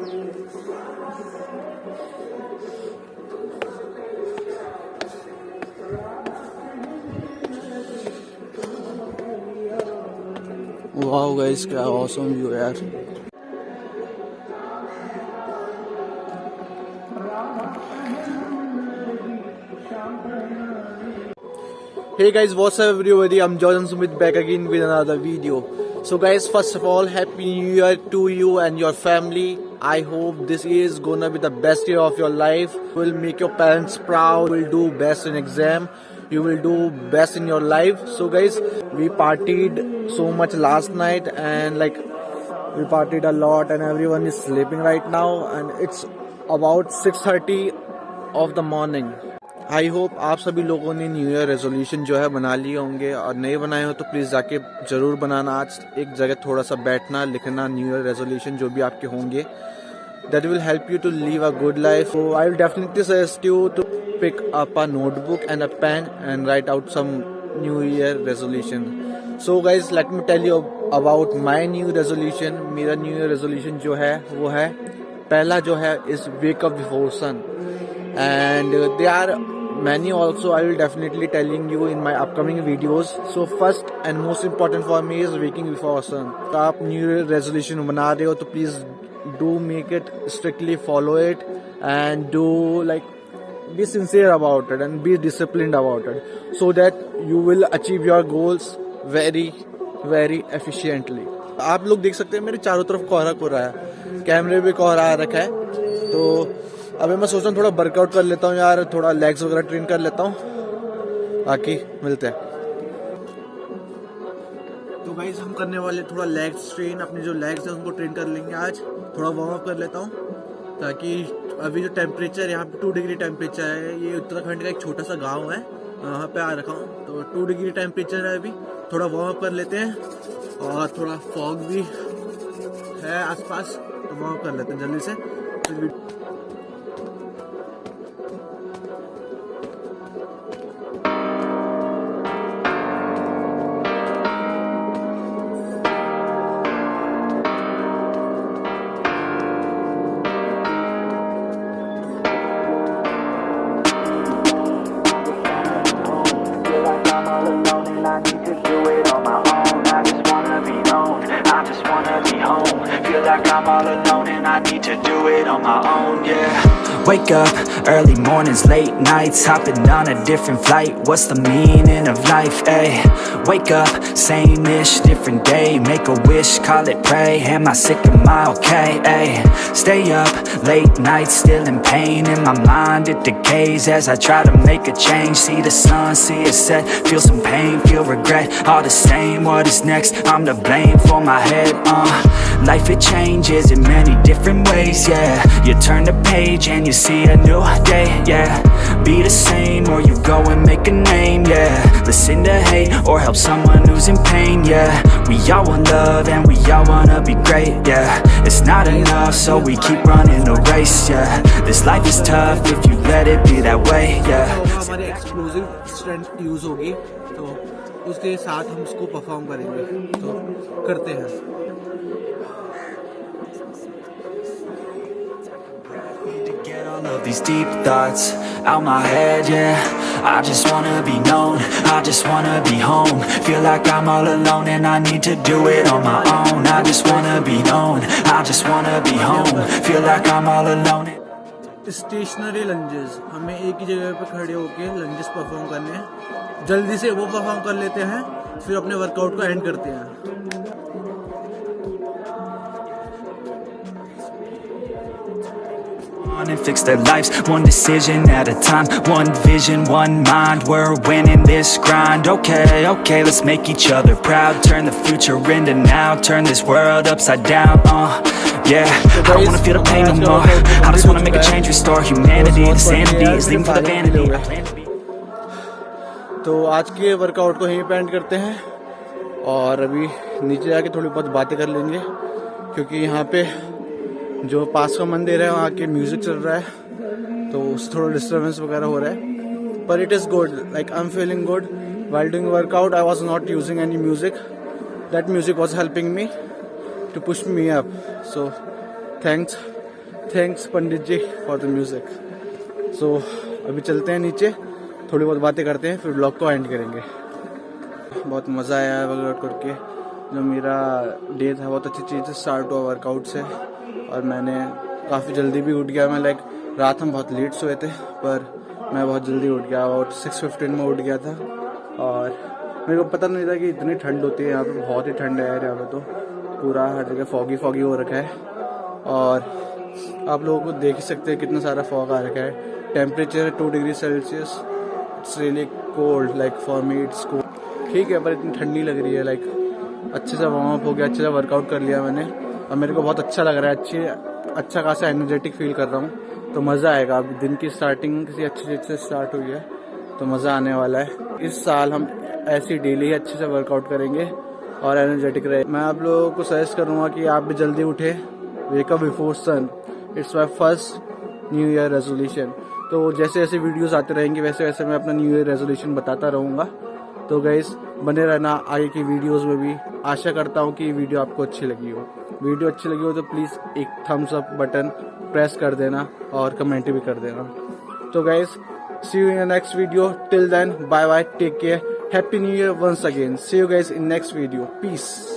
Wow guys, क्या awesome view है यार। Hey guys, what's up everybody? I'm Jordan Sumit back again with another video. So guys, first of all, happy new year to you and your family. I hope this is gonna be the best year of your life. You will make your parents proud. You will do best in exam. You will do best in your life. So guys, we partied so much last night and like we partied a lot and everyone is sleeping right now and it's about 6:30 of the morning. I hope आप सभी लोगों ने new year resolution जो है बना लिए होंगे और नहीं बनाए हो तो प्लीज़ जाके ज़रूर बनाना। आज एक जगह थोड़ा सा बैठना, लिखना न्यू ईयर रेजोल्यूशन जो भी आपके होंगे। That will help you to live a good life. So I will definitely suggest you to pick up a notebook and a pen and write out some new year resolution. So guys, let me tell you about my new resolution. मेरा new year resolution जो है वो है, पहला जो है is wake up before sun and they are many also. I will definitely telling you in my upcoming videos. So first and most important for me is waking before sun. तो आप new year resolution बना रहे हो तो please do make it strictly, follow it and do like be sincere about it and be disciplined about it so that you will achieve your goals very very efficiently. आप लोग देख सकते हैं मेरे चारों तरफ कोहरा कोहरा है, कैमरे पे कोहरा आ रखा है। तो अभी मैं सोच रहा हूँ थोड़ा वर्कआउट कर लेता हूँ यार, थोड़ा लेग्स वगैरह ट्रेन कर लेता हूँ, बाकी मिलते हैं। तो गाइस, हम करने वाले थोड़ा लेग्स ट्रेन, अपने जो लेग्स हैं उनको ट्रेन कर लेंगे आज। थोड़ा वार्म अप कर लेता हूँ ताकि अभी जो टेम्परेचर यहाँ पे 2 डिग्री टेम्परेचर है। ये उत्तराखंड का एक छोटा सा गाँव है, वहाँ पे आ रखा हूँ। तो 2 डिग्री टेम्परेचर है अभी। थोड़ा वार्म अप कर लेते हैं और थोड़ा फॉग भी है आसपास, तो वार्म अप कर लेते हैं जल्दी से। I'm all alone and I need to do it on my own, yeah. Wake up, early mornings, late nights, hopping on a different flight. What's the meaning of life, ayy? Wake up, same-ish, different day. Make a wish, call it pray. Am I sick, am I okay, ayy? Stay up, late nights, still in pain. In my mind, it decays as I try to make a change. See the sun, see it set, feel some pain, feel regret. All the same, what is next? I'm to blame for my head, Life it changes in many different ways, yeah. You turn the page and you see a new day, yeah. Be the same or you go and make a name, yeah. Listen to hate or help someone who's in pain, yeah. We all want love and we all wanna be great, yeah. It's not enough so we keep running the race, yeah. This life is tough if you let it be that way, yeah. हमारी explosive strength use होगी तो उसके साथ हम उसको perform करेंगे, तो करते हैं। All of these deep thoughts out my head, yeah. I just wanna be known, I just wanna be home. Feel like I'm all alone and I need to do it on my own. I just wanna be known, I just wanna be home. Feel like I'm all alone. Stationery लंजेस, हमें एक ही जगह पे खड़े होके lunges perform करने हैं। जल्दी से वो परफॉर्म कर लेते हैं, फिर अपने वर्कआउट को एंड करते हैं। And fix their lives, one decision at a time, one vision, one mind. We're winning this grind. Okay, okay, let's make each other proud. Turn the future into now, turn this world upside down. Yeah, I don't wanna feel the pain no more. I just wanna make a change, restore humanity. The sanity is leaving for the vanity. तो आज के workout को यहीं पे and करते हैं और अभी नीचे जाके थोड़ी बहुत बातें कर लेंगे क्योंकि यहाँ पे जो पास का मंदिर है वहाँ के म्यूजिक चल रहा है तो उससे थोड़ा डिस्टर्बेंस वगैरह हो रहा है। पर it is good, like I am feeling good while doing workout. I was not using any music. That music was helping me to push me up. So thanks thanks Pandit ji for the music. So अभी चलते हैं नीचे, थोड़ी बहुत बातें करते हैं, फिर ब्लॉग को एंड करेंगे। बहुत मज़ा आया है वर्कआउट करके। जो मेरा डे था बहुत अच्छी चीज़ से स्टार्ट हुआ वर्कआउट से, और मैंने काफ़ी जल्दी भी उठ गया। मैं रात हम बहुत लेट सोए थे, पर मैं बहुत जल्दी उठ गया, और 6:15 में उठ गया था। और मेरे को पता नहीं था कि इतनी ठंड होती है यहाँ पे। बहुत ही ठंड है यार यहाँ पे, तो पूरा हर जगह फॉगी हो रखा है। और आप लोगों को देख ही सकते हैं कितना सारा फॉग आ रखा है। Temperature 2 degree Celsius. It's really cold, like for me it's cold. ठीक है, पर इतनी ठंडी लग रही है। लाइक अच्छे से वार्म अप हो गया, अच्छे से वर्कआउट कर लिया मैंने, और मेरे को बहुत अच्छा लग रहा है। अच्छा खासा एनर्जेटिक फील कर रहा हूँ, तो मज़ा आएगा। अब दिन की स्टार्टिंग किसी अच्छी चीज़ से स्टार्ट हुई है, तो मज़ा आने वाला है। इस साल हम ऐसी डेली अच्छे से वर्कआउट करेंगे और एनर्जेटिक रहे। मैं आप लोगों को सजेस्ट करूँगा कि आप भी जल्दी उठे, wake up before sun. It's my first new year resolution. तो जैसे जैसे वीडियोस आते रहेंगे वैसे वैसे मैं अपना न्यू ईयर रेजोल्यूशन बताता रहूँगा। तो गाइस बने रहना आगे की वीडियोस में भी। आशा करता हूँ कि वीडियो आपको अच्छी लगी हो। वीडियो अच्छी लगी हो तो प्लीज़ एक थम्स अप बटन प्रेस कर देना और कमेंट भी कर देना। तो guys see you in next video. Till then bye bye, take care, happy New Year once again. See you guys in next video. Piece.